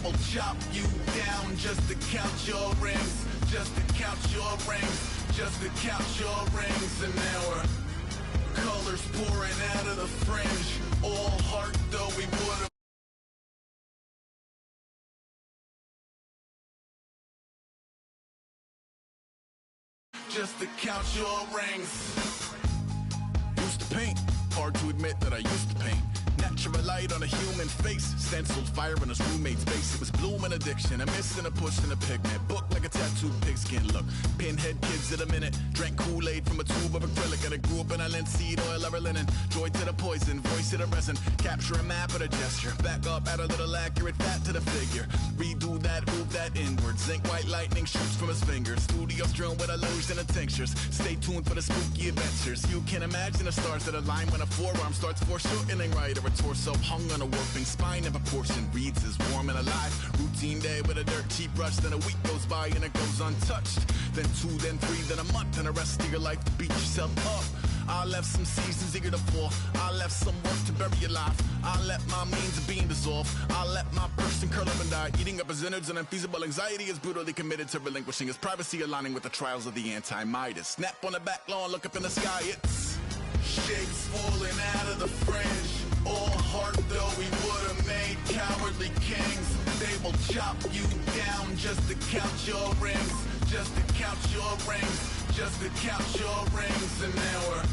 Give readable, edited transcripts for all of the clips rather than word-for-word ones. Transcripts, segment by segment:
will chop you down just to count your rings, just to count your rings, just to count your rings. And now we're colors pouring out of the fringe, all heart though we would've. Just to count your rings. Used to paint, hard to admit that I used to paint. Natural light on a human face, stenciled fire in his roommate's face. It was bloom and addiction, a miss and a push and a pigment. Book like a tattooed pigskin look. Pinhead kids in a minute. Drank Kool-Aid from a tube of acrylic, and I grew up in a linseed oil ever linen. Joy to the poison, voice to the resin. Capture a map at a gesture. Back up, add a little accurate fat to the figure. Redo that, move that inward. Zinc white lightning shoots from his fingers. Studios strewn with illusion and tinctures. Stay tuned for the spooky adventures. You can imagine the stars that align when a forearm starts foreshortening right. Or a torso hung on a warping spine of a portion reads as warm and alive. Routine day with a dirt cheap brush, then a week goes by and it goes untouched. Then 2, then 3, then a month, and the rest of your life to beat yourself up. I left some seasons eager to fall. I left some work to bury your life. I let my means of being dissolve. I let my person curl up and die. Eating up his innards and unfeasible anxiety is brutally committed to relinquishing his privacy, aligning with the trials of the anti-Midas. Snap on the back lawn, look up in the sky, it's shapes falling out of the fringe. All heart though we would've made cowardly kings. They will chop you down just to count your rings, just to count your rings, just to count your rings. And now we're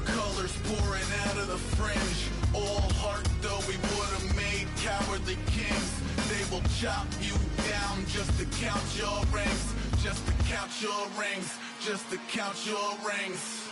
colors pouring out of the fringe. All heart though we would've made cowardly kings. They will chop you down just to count your rings, just to count your rings, just to count your rings.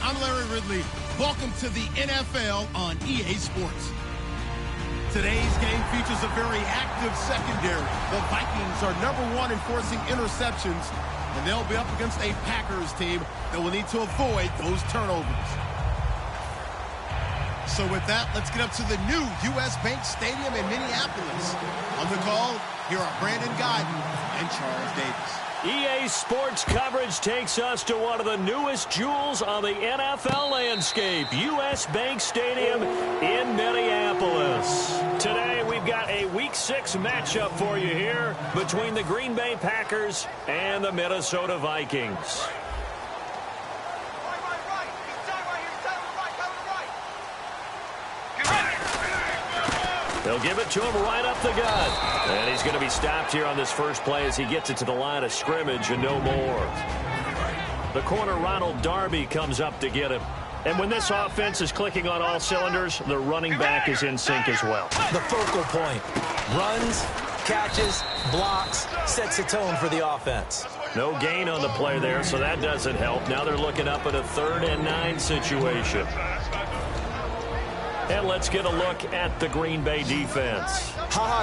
I'm Larry Ridley. Welcome to the NFL on EA Sports. Today's game features a very active secondary. The Vikings are #1 in forcing interceptions, and they'll be up against a Packers team that will need to avoid those turnovers. So with that, let's get up to the new U.S. Bank Stadium in Minneapolis. On the call, here are Brandon Guyton and Charles Davis. EA Sports coverage takes us to one of the newest jewels on the NFL landscape, U.S. Bank Stadium in Minneapolis. Today, we've got a Week 6 matchup for you here between the Green Bay Packers and the Minnesota Vikings. They'll give it to him right up the gut. And he's going to be stopped here on this first play as he gets it to the line of scrimmage and no more. The corner, Ronald Darby, comes up to get him. And when this offense is clicking on all cylinders, the running back is in sync as well. The focal point. Runs, catches, blocks, sets the tone for the offense. No gain on the play there, so that doesn't help. Now they're looking up at a 3rd and 9 situation. And let's get a look at the Green Bay defense.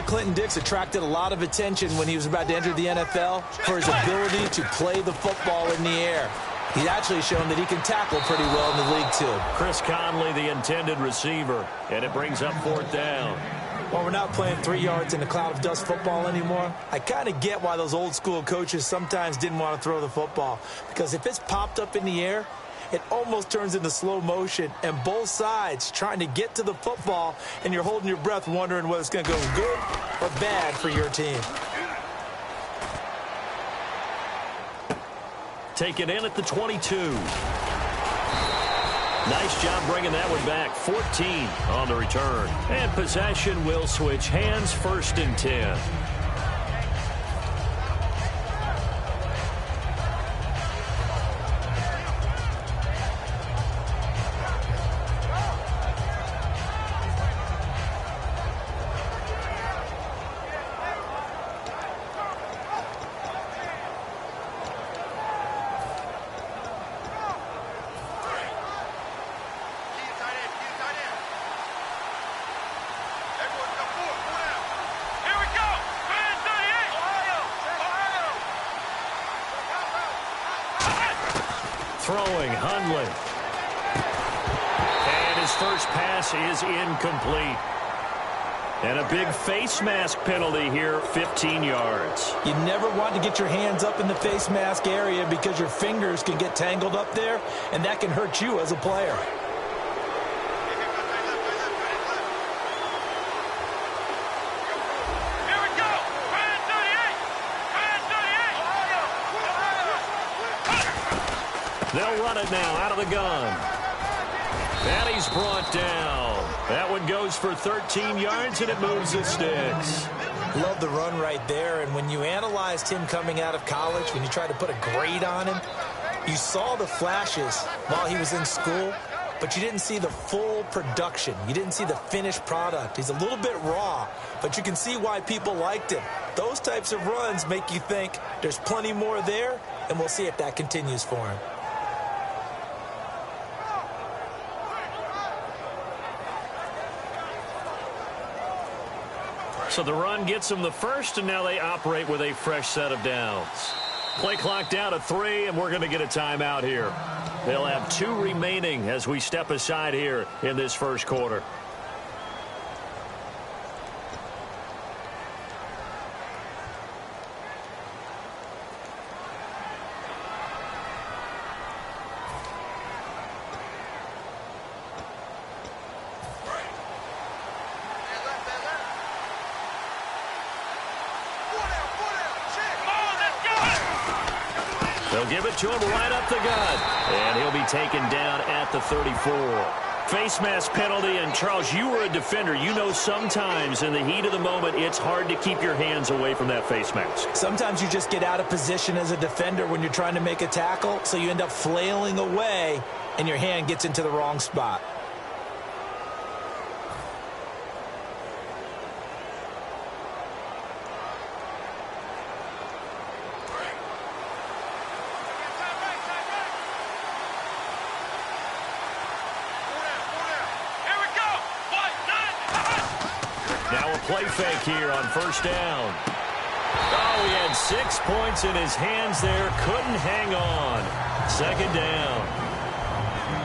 Clinton Dix attracted a lot of attention when he was about to enter the NFL for his ability to play the football in the air. He's actually shown that he can tackle pretty well in the league, too. Chris Conley, the intended receiver, and it brings up 4th down. While we're not playing 3 yards in a cloud of dust football anymore, I kind of get why those old-school coaches sometimes didn't want to throw the football. Because if it's popped up in the air, it almost turns into slow motion, and both sides trying to get to the football, and you're holding your breath wondering whether it's going to go good or bad for your team. Take it in at the 22. Nice job bringing that one back. 14 on the return. And possession will switch hands, 1st and 10. Throwing, Hundley. And his first pass is incomplete. And a big face mask penalty here, 15 yards. You never want to get your hands up in the face mask area because your fingers can get tangled up there, and that can hurt you as a player. They'll run it now out of the gun. And he's brought down. That one goes for 13 yards, and it moves the sticks. Love the run right there, and when you analyzed him coming out of college, when you tried to put a grade on him, you saw the flashes while he was in school, but you didn't see the full production. You didn't see the finished product. He's a little bit raw, but you can see why people liked him. Those types of runs make you think there's plenty more there, and we'll see if that continues for him. So the run gets them the first, and now they operate with a fresh set of downs. Play clock down to 3, and we're going to get a timeout here. They'll have 2 remaining as we step aside here in this first quarter. They'll give it to him right up the gut. And he'll be taken down at the 34. Face mask penalty, and Charles, you were a defender. You know sometimes in the heat of the moment, it's hard to keep your hands away from that face mask. Sometimes you just get out of position as a defender when you're trying to make a tackle, so you end up flailing away, and your hand gets into the wrong spot. Play fake here on first down. Oh, he had 6 points in his hands there. Couldn't hang on. Second down.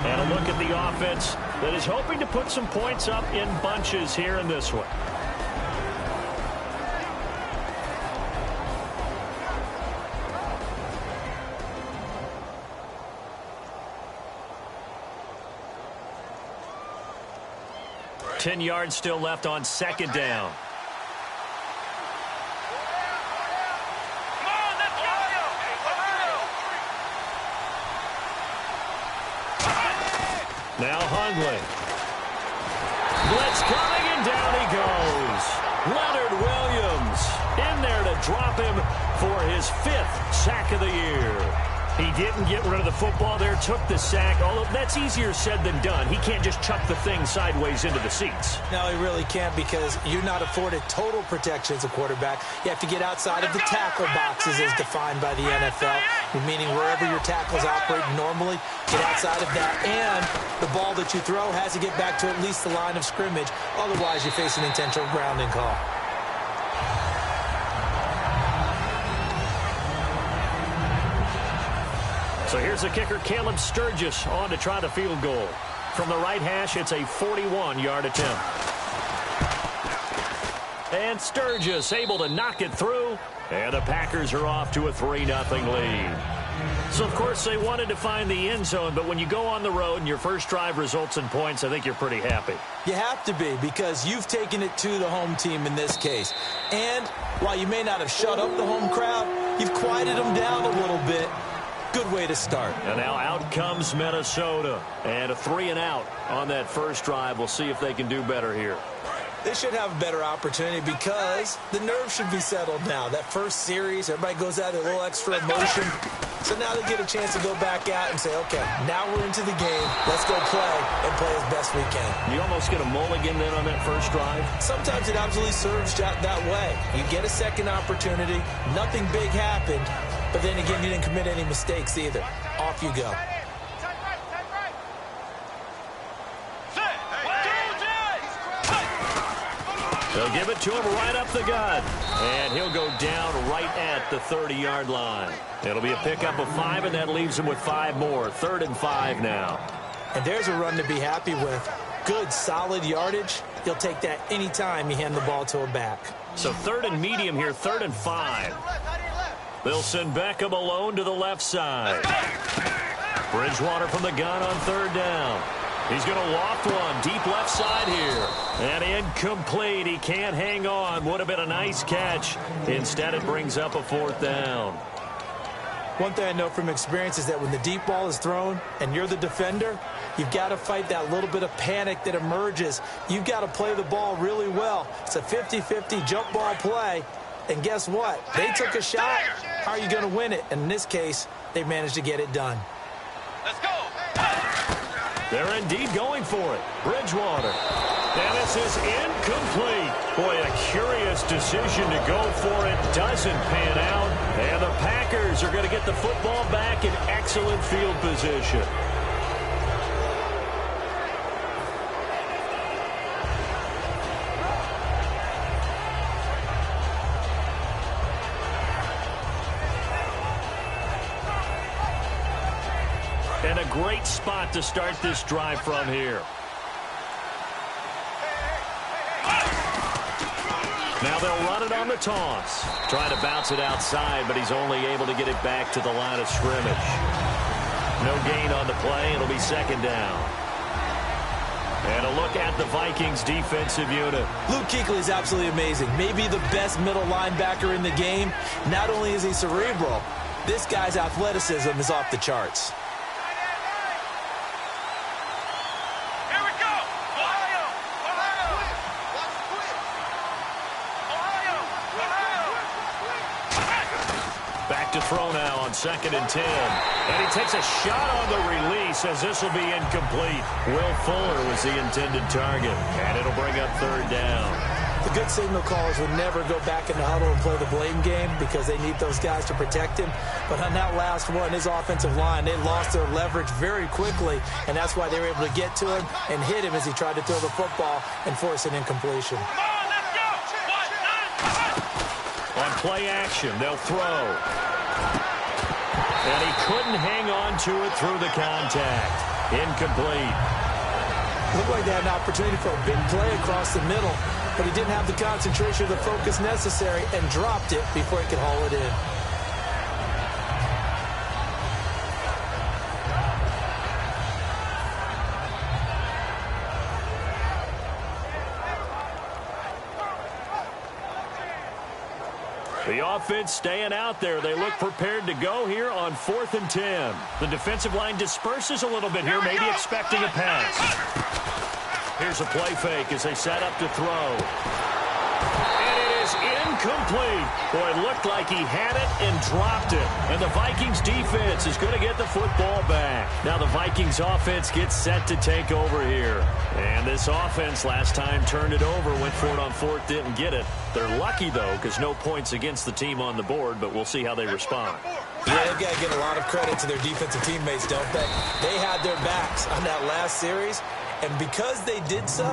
And a look at the offense that is hoping to put some points up in bunches here in this one. Ten yards still left on second down. Now Hundley. Blitz coming, and down he goes. Leonard Williams in there to drop him for his 5th sack of the year. He didn't get rid of the football there, took the sack, although that's easier said than done. He can't just chuck the thing sideways into the seats. No, he really can't because you're not afforded total protection as a quarterback. You have to get outside of the tackle boxes as defined by the NFL, meaning wherever your tackles operate normally, get outside of that, and the ball that you throw has to get back to at least the line of scrimmage. Otherwise, you face an intentional grounding call. So here's the kicker, Caleb Sturgis, on to try the field goal. From the right hash, it's a 41-yard attempt. And Sturgis able to knock it through, and the Packers are off to a 3-0 lead. So, of course, they wanted to find the end zone, but when you go on the road and your first drive results in points, I think you're pretty happy. You have to be because you've taken it to the home team in this case. And while you may not have shut up the home crowd, you've quieted them down a little bit. Good way to start. And now out comes Minnesota. And a 3-and-out on that first drive. We'll see if they can do better here. They should have a better opportunity because the nerves should be settled now. That first series, everybody goes out with a little extra emotion. So now they get a chance to go back out and say, okay, now we're into the game. Let's go play and play as best we can. You almost get a mulligan then on that first drive? Sometimes it absolutely serves that way. You get a second opportunity. Nothing big happened. But then again, you didn't commit any mistakes either. Off you go. They'll give it to him right up the gut. And he'll go down right at the 30-yard line. It'll be a pickup of 5, and that leaves him with 5 more. 3rd and 5 now. And there's a run to be happy with. Good, solid yardage. You'll take that any time you hand the ball to a back. So 3rd and medium here, 3rd and 5. They'll send Beckham alone to the left side. Bridgewater from the gun on 3rd down. He's going to loft one deep left side here. And incomplete. He can't hang on. Would have been a nice catch. Instead, it brings up a 4th down. One thing I know from experience is that when the deep ball is thrown and you're the defender, you've got to fight that little bit of panic that emerges. You've got to play the ball really well. It's a 50-50 jump ball play. And guess what? They took a shot. How are you going to win it? And in this case, they managed to get it done. Let's go. They're indeed going for it. Bridgewater. And this is incomplete. Boy, a curious decision to go for it. Doesn't pan out. And the Packers are going to get the football back in excellent field position. And a great spot to start this drive from here. Now they'll run it on the toss. Trying to bounce it outside, but he's only able to get it back to the line of scrimmage. No gain on the play. It'll be 2nd down. And a look at the Vikings defensive unit. Luke Kuechly is absolutely amazing. Maybe the best middle linebacker in the game. Not only is he cerebral, this guy's athleticism is off the charts. To throw now on 2nd and 10. And he takes a shot on the release as this will be incomplete. Will Fuller was the intended target. And it'll bring up 3rd down. The good signal callers would never go back in the huddle and play the blame game because they need those guys to protect him. But on that last one, his offensive line, they lost their leverage very quickly. And that's why they were able to get to him and hit him as he tried to throw the football and force an incompletion. On play action, they'll throw. And he couldn't hang on to it through the contact. Incomplete. Looked like they had an opportunity for a big play across the middle, but he didn't have the concentration or the focus necessary and dropped it before he could haul it in. The offense staying out there. They look prepared to go here on 4th and 10. The defensive line disperses a little bit here, maybe expecting a pass. Here's a play fake as they set up to throw. And it is incomplete. Boy, it looked like he had it and dropped it. And the Vikings defense is going to get the football back. Now the Vikings offense gets set to take over here. And this offense last time turned it over, went for it on fourth, didn't get it. They're lucky, though, because no points against the team on the board, but we'll see how they respond. Yeah, they've got to give a lot of credit to their defensive teammates, don't they? They had their backs on that last series, and because they did so,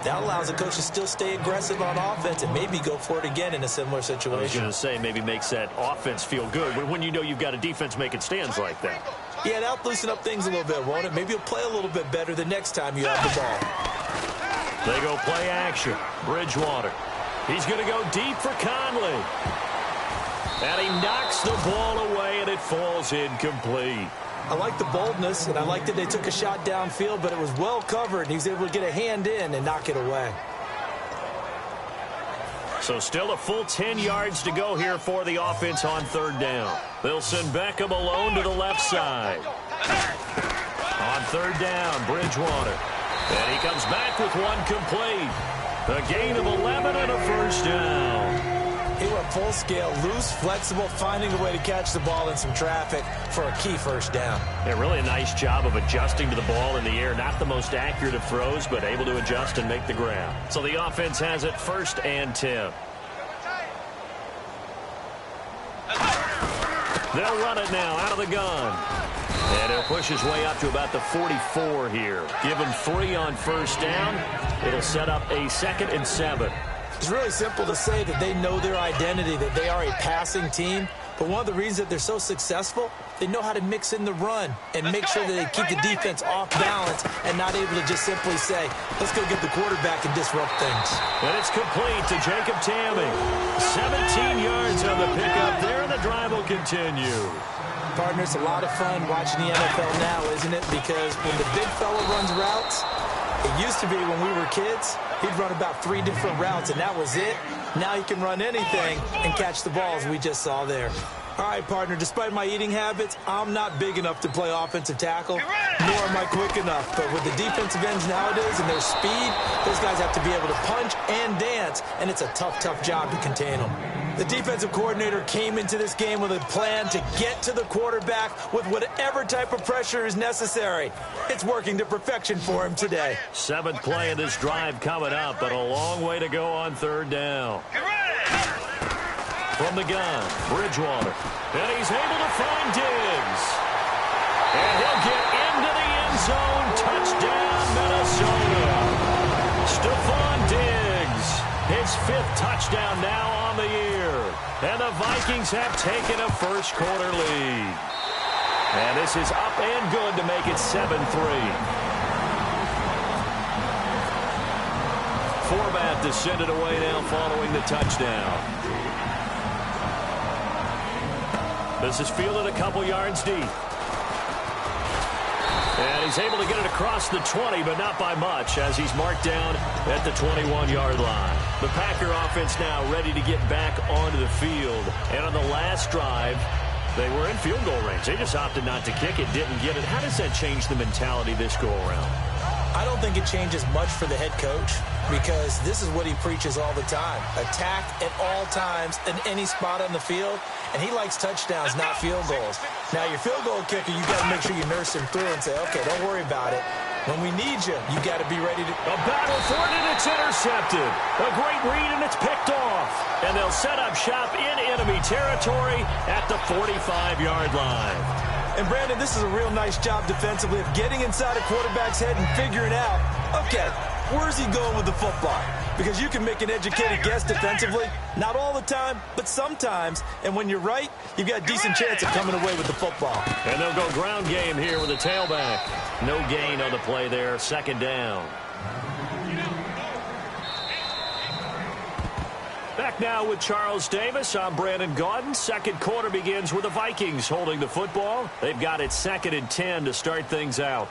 that allows the coach to still stay aggressive on offense and maybe go for it again in a similar situation. I was going to say, maybe makes that offense feel good when you know you've got a defense making stands like that. Yeah, that'll loosen up things a little bit, won't it? Maybe you'll play a little bit better the next time you have the ball. They go play action. Bridgewater. He's going to go deep for Conley. And he knocks the ball away, and it falls incomplete. I like the boldness, and I like that they took a shot downfield, but it was well covered. He was able to get a hand in and knock it away. So still a full 10 yards to go here for the offense on third down. They'll send Beckham alone to the left side. On third down, Bridgewater. And he comes back with one complete. A gain of 11 and a first down. He went full scale, loose, flexible, finding a way to catch the ball in some traffic for a key first down. Yeah, really a nice job of adjusting to the ball in the air. Not the most accurate of throws, but able to adjust and make the grab. So the offense has it 1st and 10. They'll run it now out of the gun. And he'll push his way up to about the 44 here. Give him 3 on first down. It'll set up a 2nd and 7. It's really simple to say that they know their identity, that they are a passing team. But one of the reasons that they're so successful, they know how to mix in the run and make sure that they keep the defense off balance and not able to just simply say, let's go get the quarterback and disrupt things. And it's complete to Jacob Tamme. 17 yards on the pickup there, and the drive will continue. Partner, it's a lot of fun watching the NFL now, isn't it? Because when the big fella runs routes, it used to be when we were kids, he'd run about 3 different routes, and that was it. Now he can run anything and catch the balls we just saw there. All right, partner, despite my eating habits, I'm not big enough to play offensive tackle, nor am I quick enough. But with the defensive ends nowadays and their speed, those guys have to be able to punch and dance, and it's a tough, tough job to contain them. The defensive coordinator came into this game with a plan to get to the quarterback with whatever type of pressure is necessary. It's working to perfection for him today. 7th play of this drive coming up, but a long way to go on third down. From the gun, Bridgewater. And he's able to find Diggs. And he'll get into the end zone. Touchdown, Minnesota. Stephon Diggs. His 5th touchdown now on the year. And the Vikings have taken a first quarter lead. And this is up and good to make it 7-3. Forbat to send it away now following the touchdown. This is fielded a couple yards deep. And he's able to get it across the 20, but not by much, as he's marked down at the 21-yard line. The Packer offense now ready to get back onto the field. And on the last drive, they were in field goal range. They just opted not to kick it, didn't get it. How does that change the mentality this go-around? I don't think it changes much for the head coach, because this is what he preaches all the time. Attack at all times in any spot on the field, and he likes touchdowns, not field goals. Now, your field goal kicker, you got to make sure you nurse him through and say, okay, don't worry about it. When we need you, you got to be ready to... A battle for it, and it's intercepted. A great read, and it's picked off. And they'll set up shop in enemy territory at the 45-yard line. And, Brandon, this is a real nice job defensively of getting inside a quarterback's head and figuring out, okay, where's he going with the football? Because you can make an educated guess defensively, not all the time, but sometimes. And when you're right, you've got a decent chance of coming away with the football. And they'll go ground game here with a tailback. No gain on the play there, 2nd down. Back now with Charles Davis. I'm Brandon Gaudin. 2nd quarter begins with the Vikings holding the football. They've got it 2nd and 10 to start things out.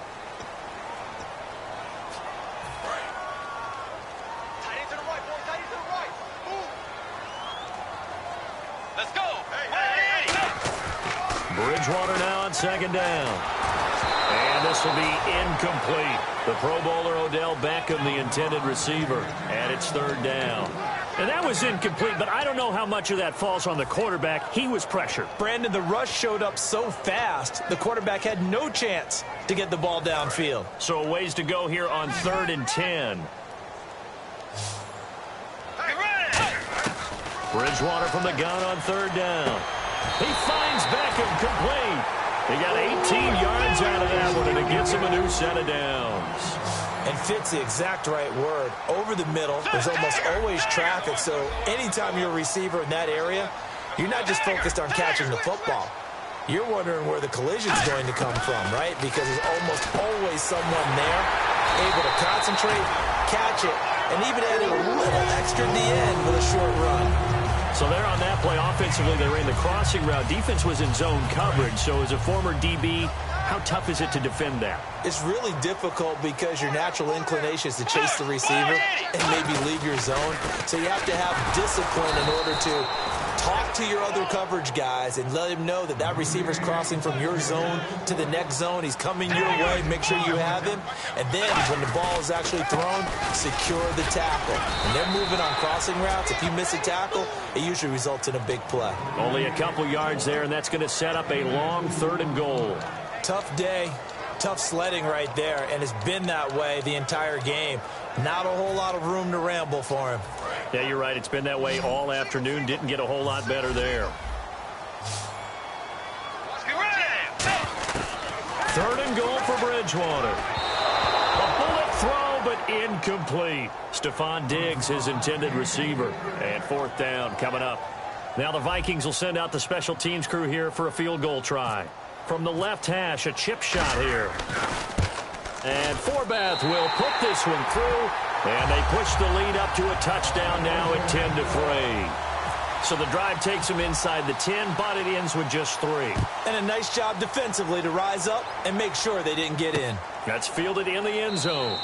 Bridgewater now on 2nd down. And this will be incomplete. The Pro Bowler Odell Beckham, the intended receiver. And it's 3rd down. And that was incomplete, but I don't know how much of that falls on the quarterback. He was pressured. Brandon, the rush showed up so fast, the quarterback had no chance to get the ball downfield. So a ways to go here on 3rd and 10. Bridgewater from the gun on 3rd down. He finds Beckham complete. He got 18 yards out of that one, and it gets him a new set of downs. And fits the exact right word. Over the middle, there's almost always traffic, so anytime you're a receiver in that area, you're not just focused on catching the football. You're wondering where the collision's going to come from, right? Because there's almost always someone there able to concentrate, catch it, and even add a little extra at the end with a short run. So there on that play, offensively, they ran the crossing route. Defense was in zone coverage, so as a former DB, how tough is it to defend that? It's really difficult because your natural inclination is to chase the receiver and maybe leave your zone. So you have to have discipline in order to talk to your other coverage guys and let him know that that receiver's crossing from your zone to the next zone. He's coming your way. Make sure you have him. And then when the ball is actually thrown, secure the tackle. When they're moving on crossing routes, if you miss a tackle, it usually results in a big play. Only a couple yards there, and that's going to set up a long 3rd and goal. Tough day, tough sledding right there, and it's been that way the entire game. Not a whole lot of room to ramble for him. Yeah, you're right. It's been that way all afternoon. Didn't get a whole lot better there. 3rd and goal for Bridgewater. A bullet throw, but incomplete. Stephon Diggs, his intended receiver. And 4th down coming up. Now the Vikings will send out the special teams crew here for a field goal try. From the left hash, a chip shot here. And Forbath will put this one through. And they push the lead up to a touchdown now at 10-3. So the drive takes them inside the 10, but it ends with just 3. And a nice job defensively to rise up and make sure they didn't get in. That's fielded in the end zone.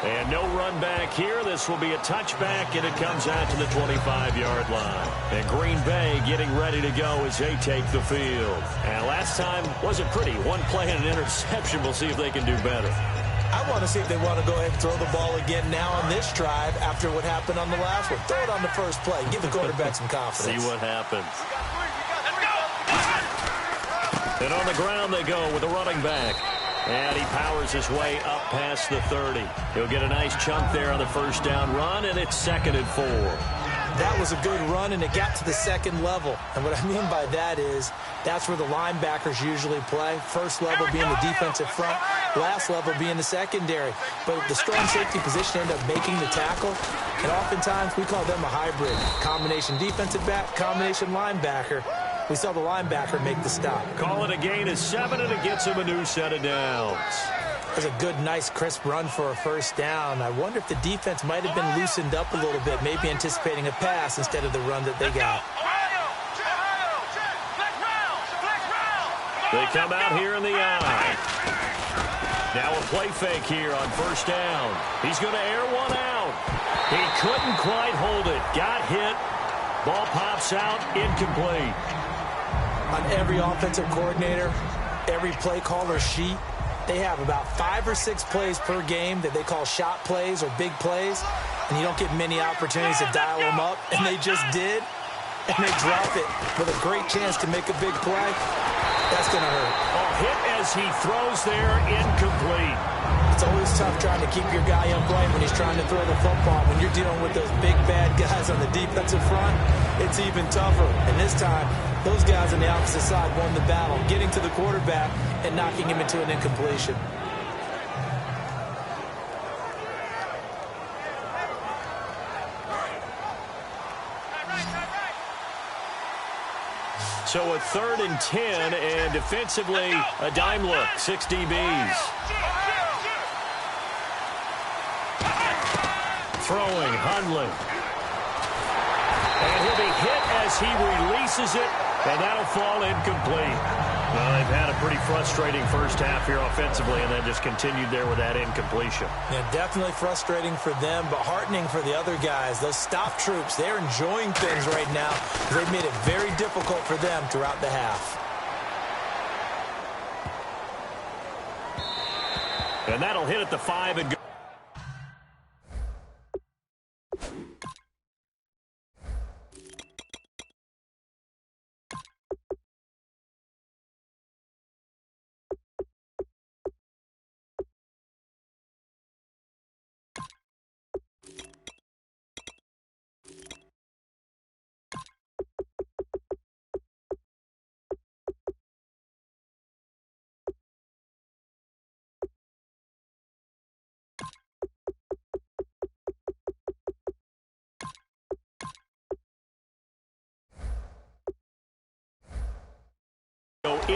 And no run back here. This will be a touchback, and it comes out to the 25-yard line. And Green Bay getting ready to go as they take the field. And last time wasn't pretty. One play and an interception. We'll see if they can do better. I want to see if they want to go ahead and throw the ball again now on this drive after what happened on the last one. Throw it on the first play. Give the quarterback some confidence. See what happens. And on the ground they go with a running back. And he powers his way up past the 30. He'll get a nice chunk there on the 1st down run, and it's 2nd and 4. That was a good run, and it got to the 2nd level. And what I mean by that is that's where the linebackers usually play. First level being the defensive front, last level being the secondary. But the strong safety position ended up making the tackle, and oftentimes we call them a hybrid. Combination defensive back, combination linebacker. We saw the linebacker make the stop. Call it a gain of 7, and it gets him a new set of downs. That was a good, nice, crisp run for a 1st down. I wonder if the defense might have been loosened up a little bit, maybe anticipating a pass instead of the run that they got. They come out here in the eye. Now a play fake here on 1st down. He's going to air one out. He couldn't quite hold it. Got hit. Ball pops out. Incomplete. On every offensive coordinator, every play caller sheet, they have about 5 or 6 plays per game that they call shot plays or big plays, and you don't get many opportunities to dial them up, and they just did, and they drop it with a great chance to make a big play. That's going to hurt. A hit as he throws there, incomplete. It's always tough trying to keep your guy upright when he's trying to throw the football. When you're dealing with those big, bad guys on the defensive front, it's even tougher. And this time, those guys on the opposite side won the battle, getting to the quarterback and knocking him into an incompletion. So a 3rd and 10, and defensively, a dime look, 6 DBs. Throwing, Hundley. And he'll be hit as he releases it, and that'll fall incomplete. Well, they've had a pretty frustrating 1st half here offensively, and then just continued there with that incompletion. Yeah, definitely frustrating for them, but heartening for the other guys. Those stop troops, they're enjoying things right now. They've made it very difficult for them throughout the half. And that'll hit at the 5 and go.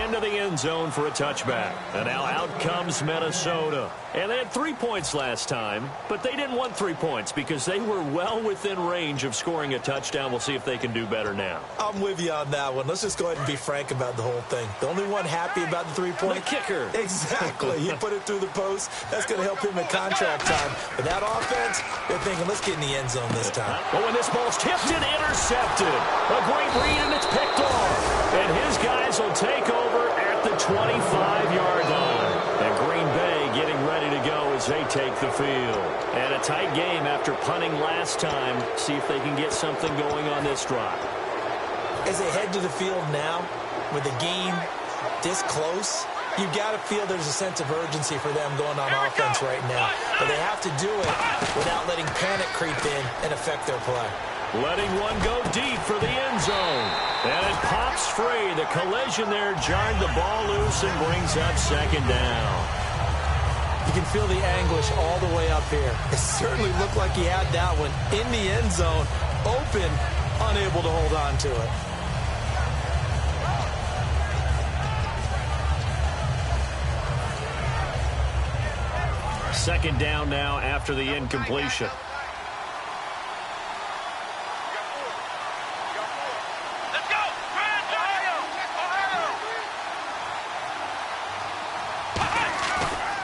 into the end zone for a touchback. And now out comes Minnesota. And they had 3 points last time, but they didn't want 3 points because they were well within range of scoring a touchdown. We'll see if they can do better now. I'm with you on that one. Let's just go ahead and be frank about the whole thing. The only one happy about the 3-point kicker. Exactly. He put it through the post. That's going to help him in contract time. But that offense, they're thinking, let's get in the end zone this time. But when this ball's tipped and intercepted, a great read and it's picked off. And his guys will take over at the 25-yard line. And Green Bay getting ready to go as they take the field. And a tight game after punting last time. See if they can get something going on this drive. As they head to the field now, with the game this close, you got to feel there's a sense of urgency for them going on offense right now. But they have to do it without letting panic creep in and affect their play. Letting one go deep for the end zone. And it pops free. The collision there jarred the ball loose and brings up second down. You can feel the anguish all the way up here. It certainly looked like he had that one in the end zone, open, unable to hold on to it. Second down now after the incompletion.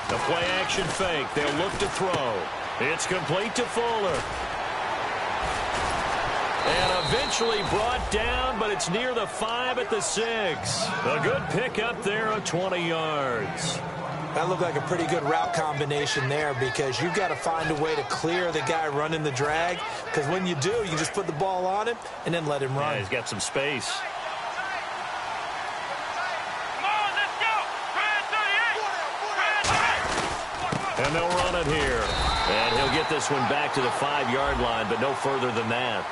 The play action fake. They'll look to throw. It's complete to Fuller. And eventually brought down, but it's near the 5 at the 6. A good pickup there of 20 yards. That looked like a pretty good route combination there because you've got to find a way to clear the guy running the drag, because when you do, you just put the ball on him and then let him run. Yeah, he's got some space. And they'll run it here. And he'll get this one back to the 5-yard line, but no further than that.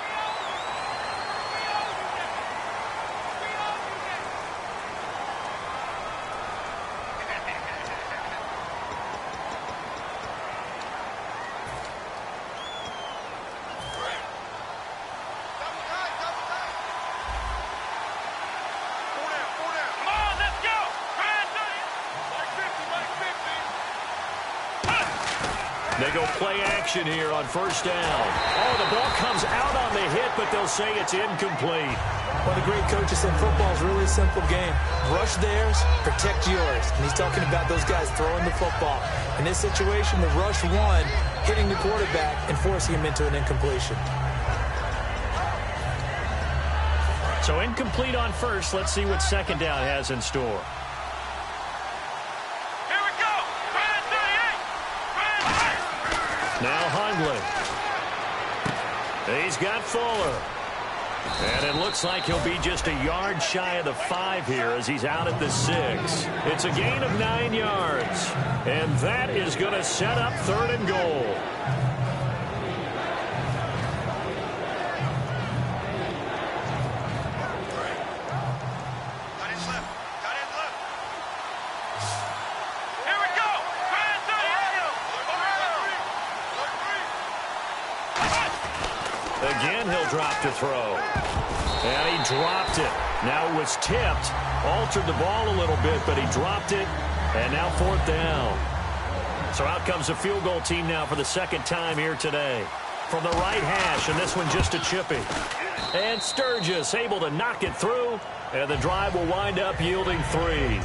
They go play action here on first down. Oh, the ball comes out on the hit, but they'll say it's incomplete. One of the great coaches said football is really a simple game. Rush theirs, protect yours. And he's talking about those guys throwing the football. In this situation, the rush one, hitting the quarterback and forcing him into an incompletion. So incomplete on first. Let's see what second down has in store. Now Hundley. He's got Fuller. And it looks like he'll be just a yard shy of the 5 here as he's out at the 6. It's a gain of 9 yards. And that is going to set up 3rd and goal. Again, he'll drop to throw. And he dropped it. Now it was tipped. Altered the ball a little bit, but he dropped it. And now 4th down. So out comes the field goal team now for the 2nd time here today. From the right hash, and this one just a chippy. And Sturgis able to knock it through. And the drive will wind up yielding 3.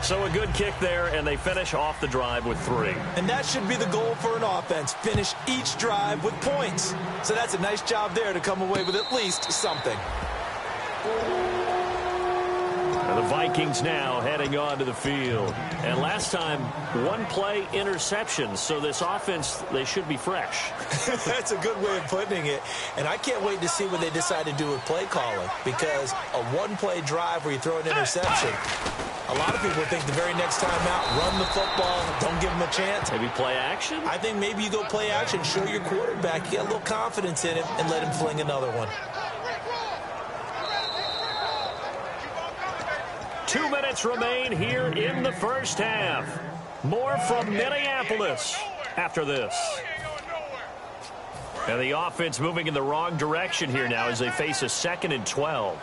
So a good kick there, and they finish off the drive with 3. And that should be the goal for an offense. Finish each drive with points. So that's a nice job there to come away with at least something. And the Vikings now heading onto the field. And last time, 1 play interception. So this offense, they should be fresh. That's a good way of putting it. And I can't wait to see what they decide to do with play calling. Because a 1-play drive where you throw an interception, a lot of people think the very next time out, run the football, don't give them a chance. Maybe play action? I think maybe you go play action, show your quarterback, you get a little confidence in him, and let him fling another one. 2 minutes remain here in the first half. More from Minneapolis after this. And the offense moving in the wrong direction here now as they face a 2nd and 12.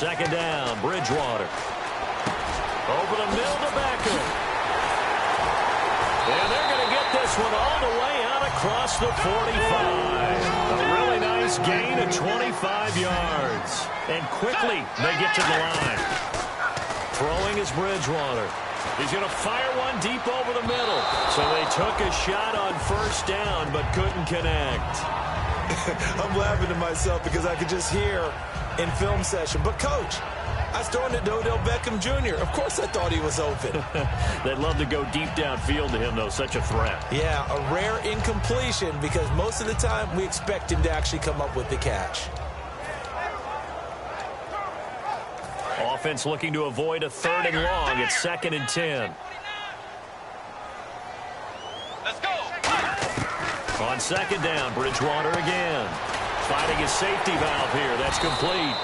second down, Bridgewater. Over the middle to Beckham. And they're going to get this one all the way out across the 45. A really nice gain of 25 yards. And quickly they get to the line. Throwing is Bridgewater. He's going to fire one deep over the middle. So they took a shot on first down but couldn't connect. I'm laughing to myself because I could just hear in film session, but coach, I was throwing it to Odell Beckham Jr. Of course I thought he was open. They'd love to go deep downfield to him, though. Such a threat. Yeah, a rare incompletion because most of the time we expect him to actually come up with the catch. Offense looking to avoid a 3rd and long. It's 2nd and 10. Let's go. On 2nd down, Bridgewater again. Finding his safety valve here. That's complete.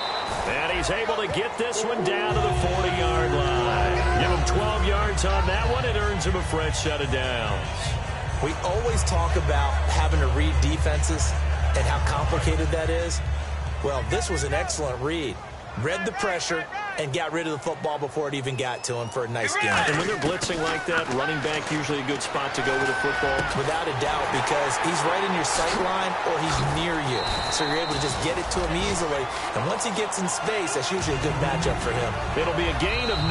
And he's able to get this one down to the 40-yard line. Give him 12 yards on that one. It earns him a fresh set of downs. We always talk about having to read defenses and how complicated that is. Well, this was an excellent read. Read the pressure and got rid of the football before it even got to him for a nice game. And when they're blitzing like that, running back usually a good spot to go with the football? Without a doubt, because he's right in your sight line or he's near you. So you're able to just get it to him easily. And once he gets in space, that's usually a good matchup for him. It'll be a gain of 9,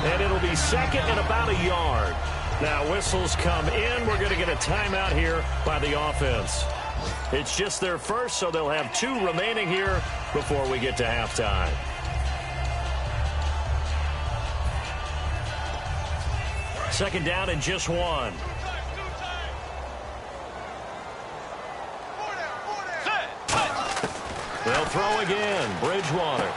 and it'll be 2nd and about a yard. Now whistles come in. We're going to get a timeout here by the offense. It's just their first, so they'll have 2 remaining here before we get to halftime. Second down and just 1. They'll throw again. Bridgewater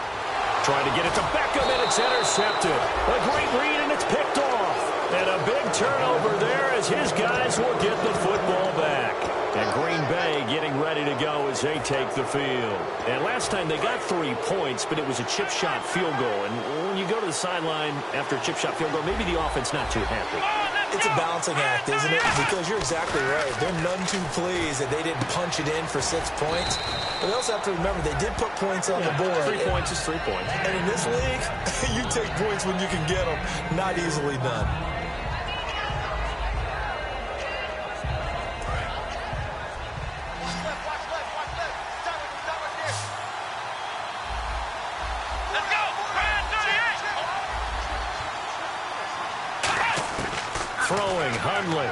trying to get it to Beckham, and it's intercepted. A great read, and it's picked off. And a big turnover there as his guys will get the football back. And Green Bay getting ready to go as they take the field. And last time they got 3 points, but it was a chip shot field goal. And when you go to the sideline after a chip shot field goal, maybe the offense not too happy. It's a balancing act, isn't it? Because you're exactly right. They're none too pleased that they didn't punch it in for 6 points. But they also have to remember they did put points on the board. 3 points is 3 points. And in this league, you take points when you can get them. Not easily done. Throwing, Hundley.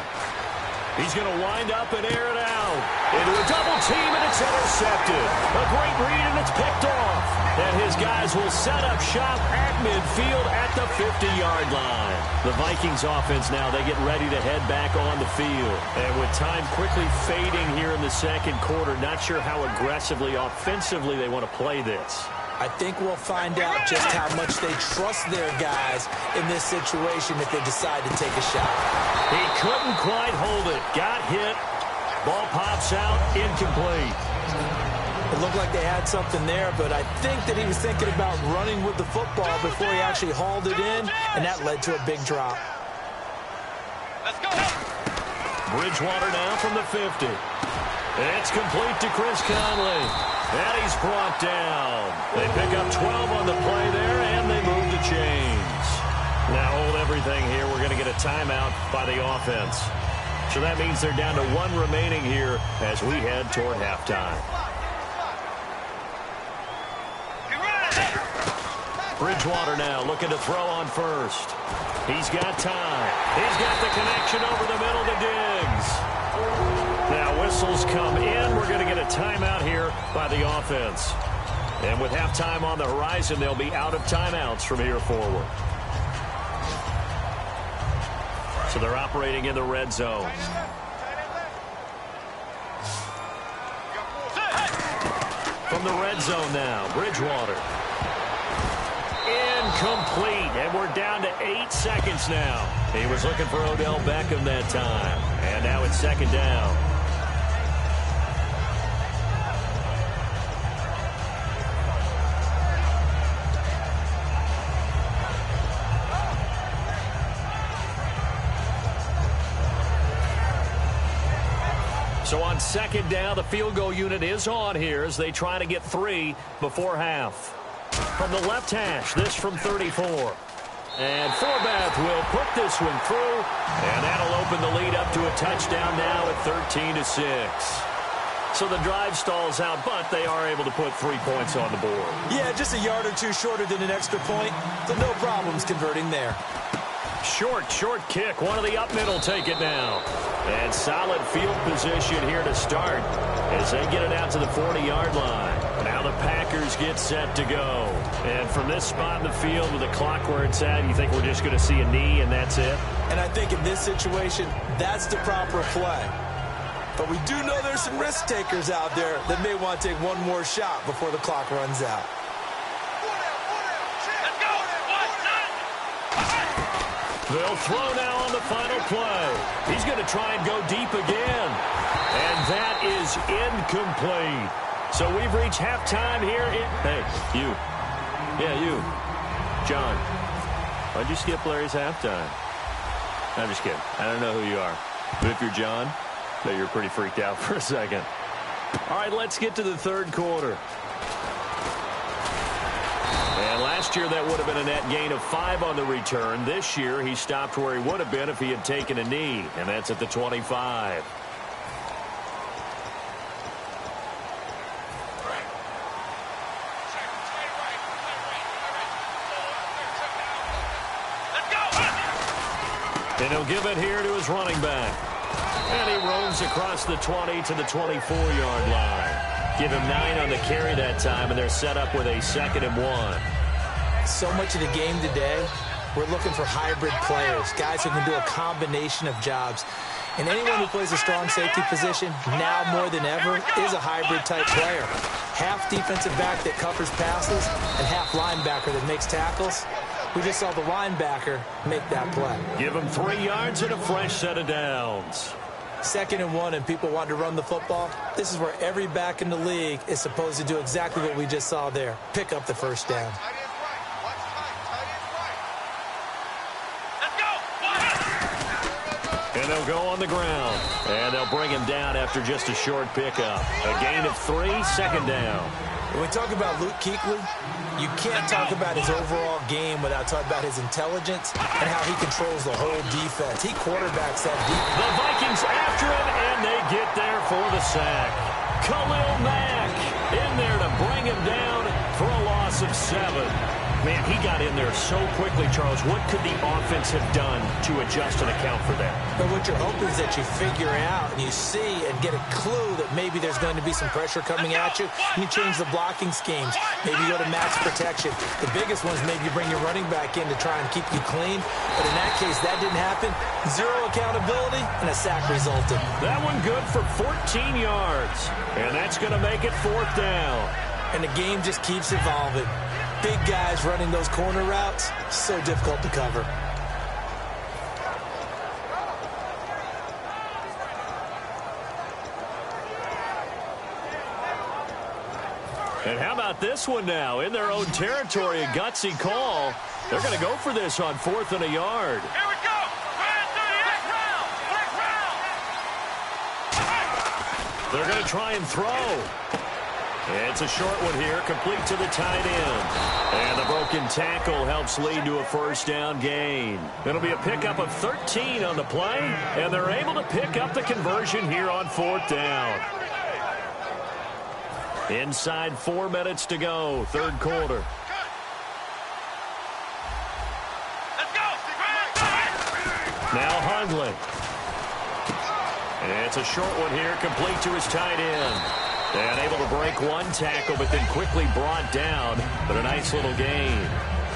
He's going to wind up and air it out. Into a double team, and it's intercepted. A great read, and it's picked off. And his guys will set up shop at midfield at the 50-yard line. The Vikings offense now, they get ready to head back on the field. And with time quickly fading here in the second quarter, not sure how aggressively, offensively they want to play this. I think we'll find out just how much they trust their guys in this situation if they decide to take a shot. He couldn't quite hold it. Got hit. Ball pops out. Incomplete. It looked like they had something there, but I think that he was thinking about running with the football before he actually hauled it in, and that led to a big drop. Let's go. Bridgewater now from the 50. It's complete to Chris Conley. And he's brought down. They pick up 12 on the play there, and they move the chains. Now hold everything here. We're going to get a timeout by the offense. So that means they're down to 1 remaining here as we head toward halftime. Bridgewater now looking to throw on first. He's got time. He's got the connection over the middle to Diggs. Now whistles come in. We're going to get a timeout here by the offense. And with halftime on the horizon, they'll be out of timeouts from here forward. So they're operating in the red zone. From the red zone now, Bridgewater. Incomplete, and we're down to 8 seconds now. He was looking for Odell Beckham that time. And now it's second down. So on second down, the field goal unit is on here as they try to get 3 before half. From the left hash, this from 34. And Forbath will put this one through, and that'll open the lead up to a touchdown now at 13-6. So the drive stalls out, but they are able to put 3 points on the board. Yeah, just a yard or two shorter than an extra point, so no problems converting there. Short kick. One of the up middle take it now. And solid field position here to start as they get it out to the 40-yard line. Now the Packers get set to go. And from this spot in the field with the clock where it's at, you think we're just going to see a knee and that's it? And I think in this situation, that's the proper play. But we do know there's some risk takers out there that may want to take one more shot before the clock runs out. They'll throw now on the final play. He's going to try and go deep again. And that is incomplete. So we've reached halftime here. Hey, you. Yeah, you. John, why'd you skip Larry's halftime? I'm just kidding. I don't know who you are. But if you're John, I bet you're pretty freaked out for a second. All right, let's get to the third quarter. And last year, that would have been a net gain of 5 on the return. This year, he stopped where he would have been if he had taken a knee, and that's at the 25. And he'll give it here to his running back. And he roams across the 20 to the 24-yard line. Give him 9 on the carry that time, and they're set up with a 2nd and 1. So much of the game today, we're looking for hybrid players, guys who can do a combination of jobs. And anyone who plays a strong safety position, now more than ever, is a hybrid-type player. Half defensive back that covers passes and half linebacker that makes tackles. We just saw the linebacker make that play. Give him 3 yards and a fresh set of downs. 2nd and 1 and people want to run the football. This is where every back in the league is supposed to do exactly what we just saw there. Pick up the first down. And they'll go on the ground. And they'll bring him down after just a short pickup. A gain of 3, 2nd down. When we talk about Luke Kuechly, you can't talk about his overall game without talking about his intelligence and how he controls the whole defense. He quarterbacks that defense. The Vikings after him, and they get there for the sack. Khalil Mack in there to bring him down for a loss of 7. Man, he got in there so quickly, Charles. What could the offense have done to adjust and account for that? But what you're hoping is that you figure out and you see and get a clue that maybe there's going to be some pressure coming at you, and you change the blocking schemes. Maybe you go to max protection. The biggest one is maybe you bring your running back in to try and keep you clean. But in that case, that didn't happen. 0 accountability, and a sack resulted. That one good for 14 yards. And that's going to make it 4th down. And the game just keeps evolving. Big guys running those corner routes, so difficult to cover. And how about this one now? In their own territory, a gutsy call. They're going to go for this on 4th and a yard. Here we go. They're going to try and throw. It's a short one here, complete to the tight end. And the broken tackle helps lead to a 1st down gain. It'll be a pickup of 13 on the play, and they're able to pick up the conversion here on 4th down. Inside 4 minutes to go, 3rd quarter. Now Hundley. And it's a short one here, complete to his tight end. And able to break one tackle, but then quickly brought down. But a nice little gain.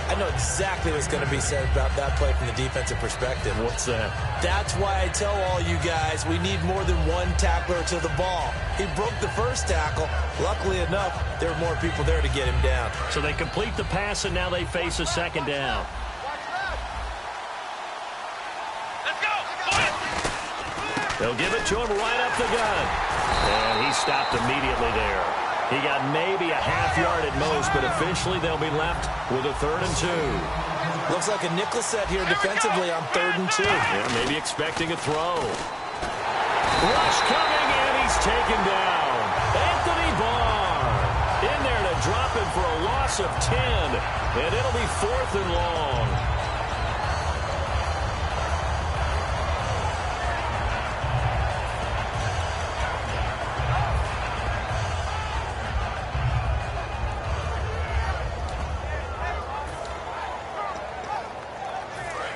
I know exactly what's going to be said about that play from the defensive perspective. What's that? That's why I tell all you guys we need more than one tackler to the ball. He broke the first tackle. Luckily enough, there were more people there to get him down. So they complete the pass, and now they face a 2nd down. They'll give it to him right up the gut. And he stopped immediately there. He got maybe a half yard at most, but officially they'll be left with a 3rd and 2. Looks like a nickel set here defensively on 3rd and 2. Yeah, maybe expecting a throw. Rush coming, and he's taken down. Anthony Barr in there to drop open for a loss of 10, and it'll be 4th and long.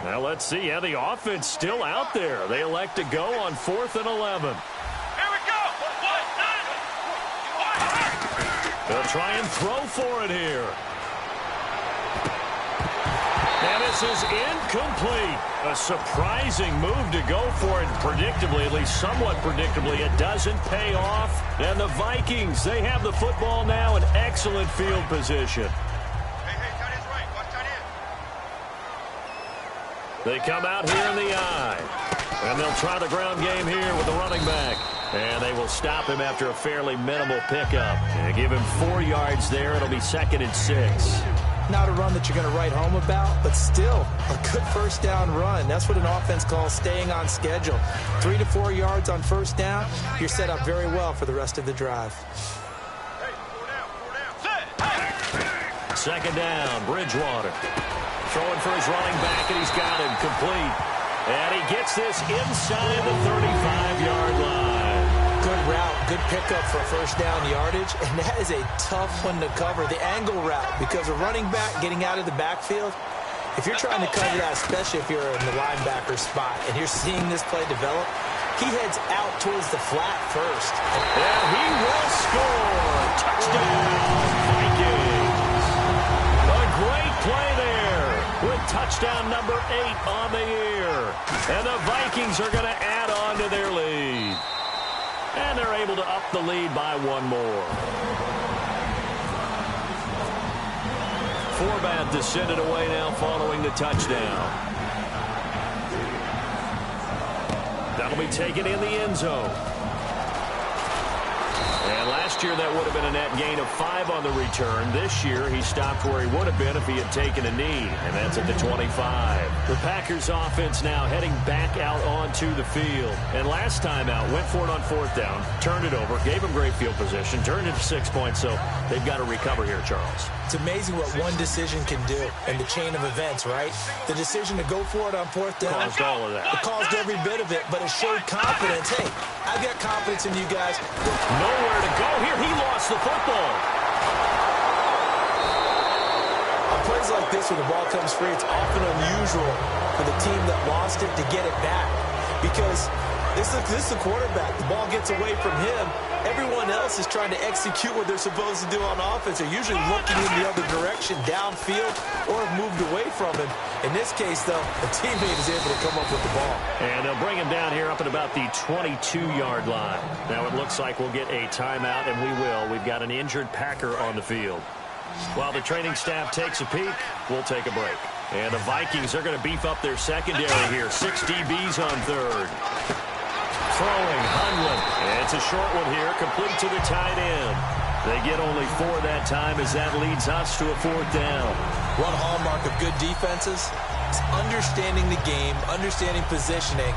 Now let's see how the offense still out there. They elect to go on 4th and 11. They'll try and throw for it here. And this is incomplete. A surprising move to go for it. Predictably, at least somewhat predictably, it doesn't pay off. And the Vikings, they have the football now in excellent field position. They come out here in the eye. And they'll try the ground game here with the running back. And they will stop him after a fairly minimal pickup. And give him 4 yards there. It'll be 2nd and 6. Not a run that you're going to write home about, but still a good first down run. That's what an offense calls staying on schedule. 3 to 4 yards on first down. You're set up very well for the rest of the drive. 2nd down, Bridgewater. Throwing for his running back, and he's got him complete. And he gets this inside the 35-yard line. Good route, good pickup for first down yardage, and that is a tough one to cover, the angle route, because a running back getting out of the backfield, if you're trying to cover that, especially if you're in the linebacker spot, and you're seeing this play develop, he heads out towards the flat first. And he will score. Touchdown, Vikings. A great play there with touchdown number 8 on the year. And the Vikings are going to add on to their lead. And they're able to up the lead by 1 more. Forbath to send it away now following the touchdown. That'll be taken in the end zone. And last year that would have been a net gain of 5 on the return. This year he stopped where he would have been if he had taken a knee, and that's at the 25. The Packers offense now heading back out onto the field. And last time out, went for it on 4th down, turned it over, gave him great field position, turned it to 6 points, so they've got to recover here, Charles. It's amazing what one decision can do in the chain of events, right? The decision to go for it on 4th down. Caused all of that. It caused every bit of it, but it showed confidence. Hey, I've got confidence in you guys. Nowhere to go here. He lost the football. On plays like this where the ball comes free, it's often unusual for the team that lost it to get it back, because this is the quarterback. The ball gets away from him. Everyone else is trying to execute what they're supposed to do on offense. They're usually looking in the other direction, downfield, or have moved away from him. In this case, though, a teammate is able to come up with the ball. And they'll bring him down here up at about the 22-yard line. Now it looks like we'll get a timeout, and we will. We've got an injured Packer on the field. While the training staff takes a peek, we'll take a break. And the Vikings are going to beef up their secondary here. 6 DBs on 3rd. Throwing, Hundlin. And it's a short one here, complete to the tight end. They get only 4 that time as that leads us to a 4th down. One hallmark of good defenses is understanding the game, understanding positioning,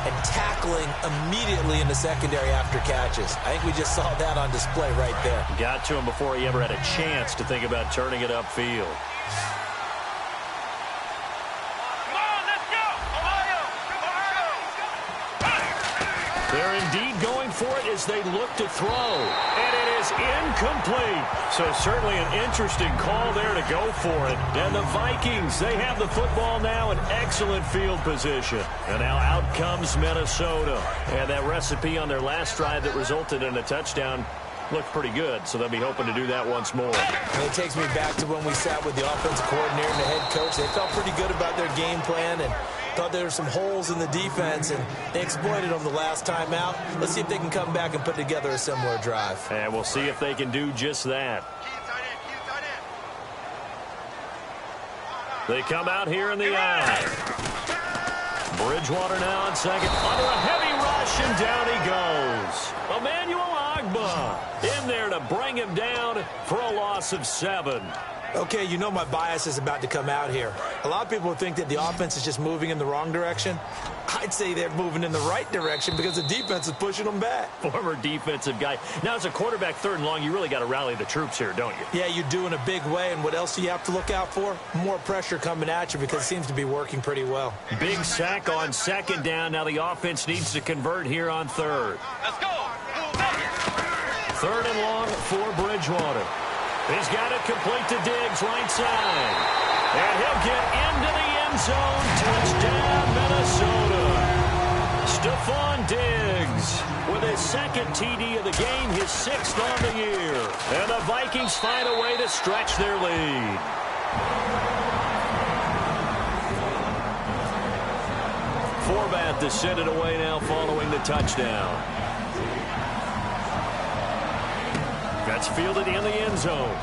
and tackling immediately in the secondary after catches. I think we just saw that on display right there. Got to him before he ever had a chance to think about turning it upfield. They're indeed going for it as they look to throw. And it is incomplete. So certainly an interesting call there to go for it. And the Vikings, they have the football now in excellent field position. And now out comes Minnesota. And that recipe on their last drive that resulted in a touchdown looked pretty good, so they'll be hoping to do that once more. And it takes me back to when we sat with the offensive coordinator and the head coach. They felt pretty good about their game plan and thought there were some holes in the defense, and they exploited them the last time out. Let's see if they can come back and put together a similar drive. And we'll see if they can do just that. They come out here in the eye. Bridgewater now on 2nd. Under a heavy rush, and down he goes. Emmanuel Agba in there to bring him down for a loss of 7. Okay, you know my bias is about to come out here. A lot of people think that the offense is just moving in the wrong direction. I'd say they're moving in the right direction because the defense is pushing them back. Former defensive guy. Now, as a quarterback, 3rd and long, you really got to rally the troops here, don't you? Yeah, you do in a big way. And what else do you have to look out for? More pressure coming at you because it seems to be working pretty well. Big sack on 2nd down. Now the offense needs to convert here on 3rd. Let's go. 3rd and long for Bridgewater. He's got it complete to Diggs, right side. And he'll get into the end zone. Touchdown, Minnesota. Stephon Diggs with his 2nd TD of the game, his 6th on the year. And the Vikings find a way to stretch their lead. Forbat to send it away now following the touchdown. That's fielded in the end zone.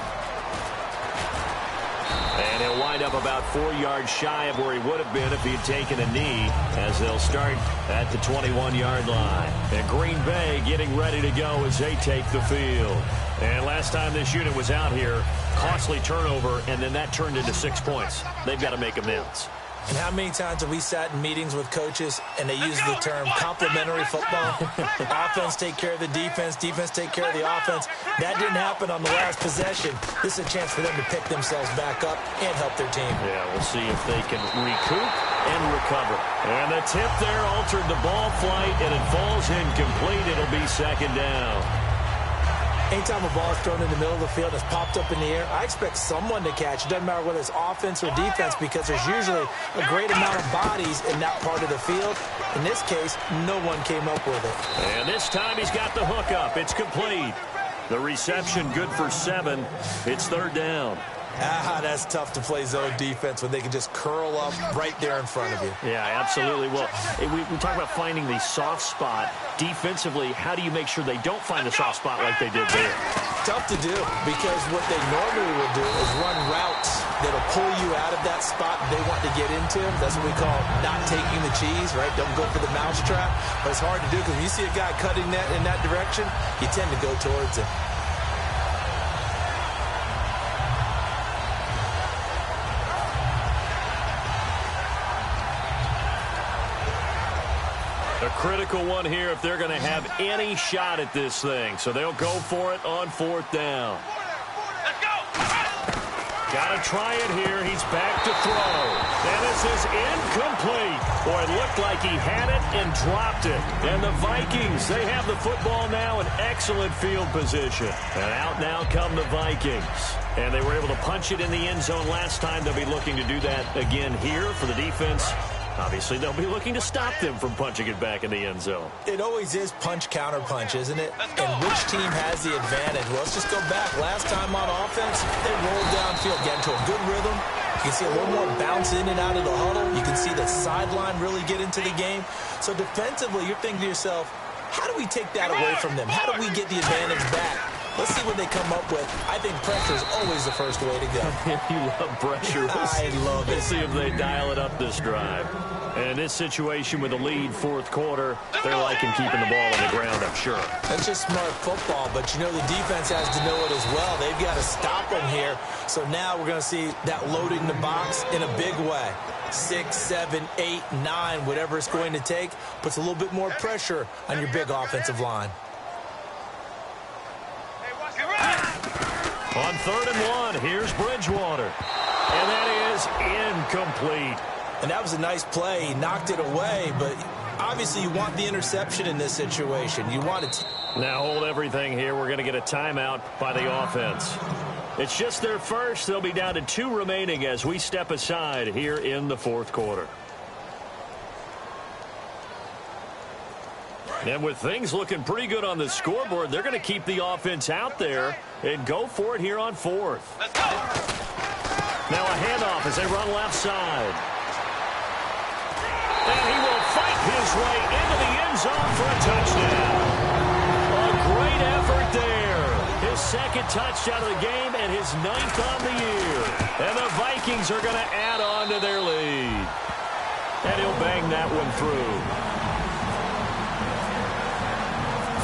And he'll wind up about 4 yards shy of where he would have been if he had taken a knee, as they'll start at the 21-yard line. And Green Bay getting ready to go as they take the field. And last time this unit was out here, costly turnover, and then that turned into 6 points. They've got to make amends. And how many times have we sat in meetings with coaches and they use the term complementary football? Offense take care of the defense, defense take care of the offense. That didn't happen on the last possession. This is a chance for them to pick themselves back up and help their team. Yeah, we'll see if they can recoup and recover. And the tip there altered the ball flight, and it falls incomplete. It'll be 2nd down. Anytime a ball is thrown in the middle of the field, it's popped up in the air, I expect someone to catch. It doesn't matter whether it's offense or defense because there's usually a great amount of bodies in that part of the field. In this case, no one came up with it. And this time he's got the hook up. It's complete. The reception good for 7. It's 3rd down. That's tough to play zone defense when they can just curl up right there in front of you. Yeah, absolutely. Well, we talk about finding the soft spot. Defensively, how do you make sure they don't find the soft spot like they did there? Tough to do because what they normally will do is run routes that'll pull you out of that spot they want to get into. That's what we call not taking the cheese, right? Don't go for the mousetrap. But it's hard to do because when you see a guy cutting that in that direction, you tend to go towards it. A critical one here if they're going to have any shot at this thing. So they'll go for it on 4th down. Let's go. Got to try it here. He's back to throw. And this is incomplete. Boy, it looked like he had it and dropped it. And the Vikings, they have the football now in excellent field position. And out now come the Vikings. And they were able to punch it in the end zone last time. They'll be looking to do that again here for the defense. Obviously, they'll be looking to stop them from punching it back in the end zone. It always is punch-counter-punch, isn't it? And which team has the advantage? Well, let's just go back. Last time on offense, they rolled downfield, get into a good rhythm. You can see a little more bounce in and out of the huddle. You can see the sideline really get into the game. So defensively, you're thinking to yourself, how do we take that away from them? How do we get the advantage back? Let's see what they come up with. I think pressure is always the first way to go. You love pressure. I love it. Let's see if they dial it up this drive. And in this situation with the lead 4th quarter, they're liking keeping the ball on the ground, I'm sure. That's just smart football, but you know the defense has to know it as well. They've got to stop them here. So now we're going to see that loading the box in a big way. 6, 7, 8, 9, whatever it's going to take, puts a little bit more pressure on your big offensive line. On 3rd and 1, here's Bridgewater. And that is incomplete. And that was a nice play. He knocked it away, but obviously you want the interception in this situation. You want it. Now hold everything here. We're going to get a timeout by the offense. It's just their first. They'll be down to 2 remaining as we step aside here in the 4th quarter. And with things looking pretty good on the scoreboard, they're going to keep the offense out there and go for it here on 4th. Let's go. Now a handoff as they run left side. And he will fight his way into the end zone for a touchdown. A great effort there. His 2nd touchdown of the game and his 9th on the year. And the Vikings are going to add on to their lead. And he'll bang that one through.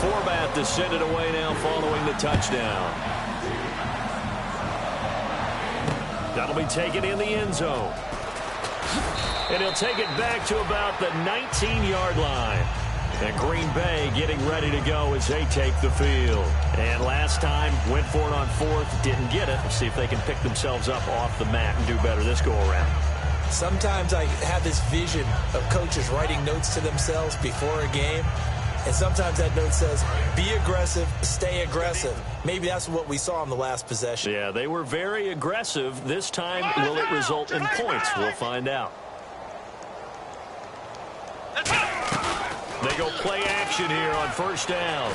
Forbat to send it away now following the touchdown. That'll be taken in the end zone. And he'll take it back to about the 19-yard line. And Green Bay getting ready to go as they take the field. And last time, went for it on fourth, didn't get it. We'll see if they can pick themselves up off the mat and do better this go-around. Sometimes I have this vision of coaches writing notes to themselves before a game. And sometimes that note says, be aggressive, stay aggressive. Maybe that's what we saw in the last possession. Yeah, they were very aggressive. This time, will it result in points? We'll find out. They go play action here on first down.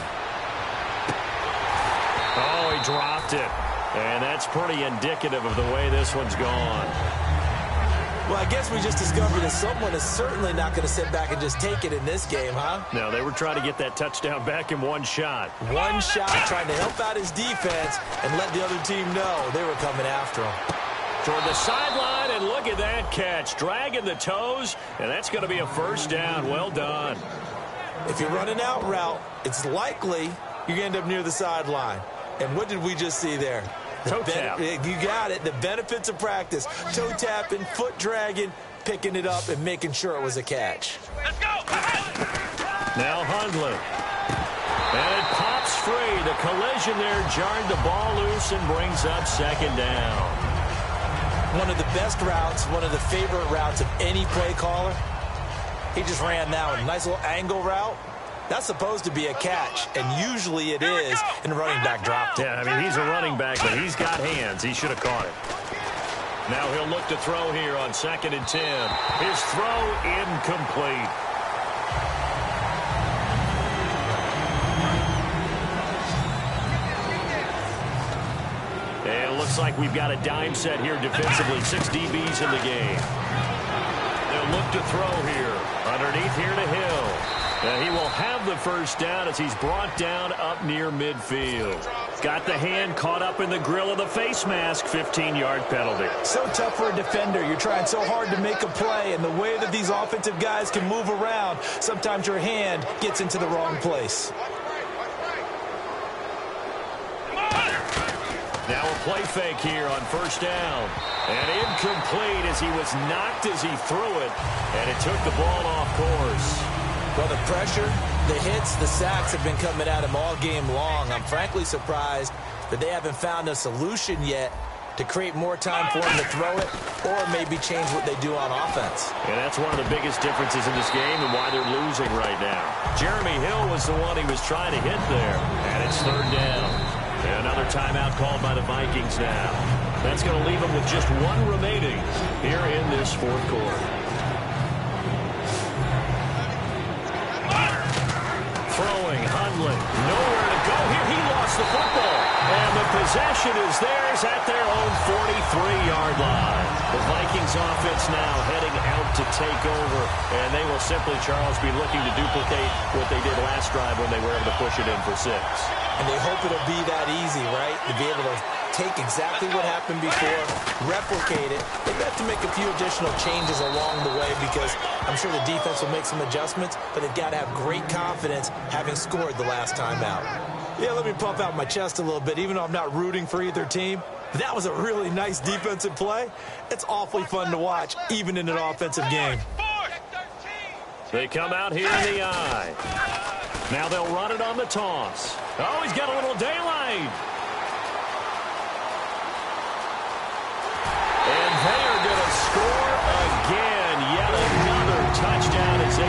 Oh, he dropped it. And that's pretty indicative of the way this one's gone. Well, I guess we just discovered that someone is certainly not going to sit back and just take it in this game, huh? No, they were trying to get that touchdown back in one shot. One shot, trying to help out his defense and let the other team know they were coming after him. Toward the sideline, and look at that catch. Dragging the toes, and that's going to be a first down. Well done. If you're running out route, it's likely you're going to end up near the sideline. And what did we just see there? Toe tap. You got it. The benefits of practice. Toe tapping, foot dragging, picking it up, and making sure it was a catch. Let's go. Now Hundley. And it pops free. The collision there jarred the ball loose and brings up second down. One of the best routes, one of the favorite routes of any play caller. He just ran that one. Nice little angle route. That's supposed to be a catch, and usually it is, and the running back dropped it. Yeah, I mean, he's a running back, but he's got hands. He should have caught it. Now he'll look to throw here on 2nd and 10. His throw incomplete. And it looks like we've got a dime set here defensively. 6 DBs in the game. They'll look to throw here. Underneath here to Hill. And he will have the first down as he's brought down up near midfield. Got the hand caught up in the grill of the face mask. 15-yard penalty. So tough for a defender. You're trying so hard to make a play, and the way that these offensive guys can move around, sometimes your hand gets into the wrong place. Now a play fake here on first down. And incomplete as he was knocked as he threw it. And it took the ball off course. Well, the pressure, the hits, the sacks have been coming at him all game long. I'm frankly surprised that they haven't found a solution yet to create more time for him to throw it or maybe change what they do on offense. And that's one of the biggest differences in this game and why they're losing right now. Jeremy Hill was the one he was trying to hit there. And it's third down. And another timeout called by the Vikings now. That's going to leave them with just one remaining here in this fourth quarter. Throwing, Hundley, nowhere to go here. He lost the football. And the possession is theirs at their own 43-yard line. The Vikings offense now heading out to take over. And they will simply, Charles, be looking to duplicate what they did last drive when they were able to push it in for 6. And they hope it'll be that easy, right? To be able to take exactly what happened before, replicate it. They've got to make a few additional changes along the way because I'm sure the defense will make some adjustments, but they've got to have great confidence having scored the last time out. Yeah, let me pump out my chest a little bit, even though I'm not rooting for either team. That was a really nice defensive play. It's awfully fun to watch, even in an offensive game. They come out here in the eye. Now they'll run it on the toss. Oh, he's got a little daylight. And they are going to score again. Yet another touchdown as they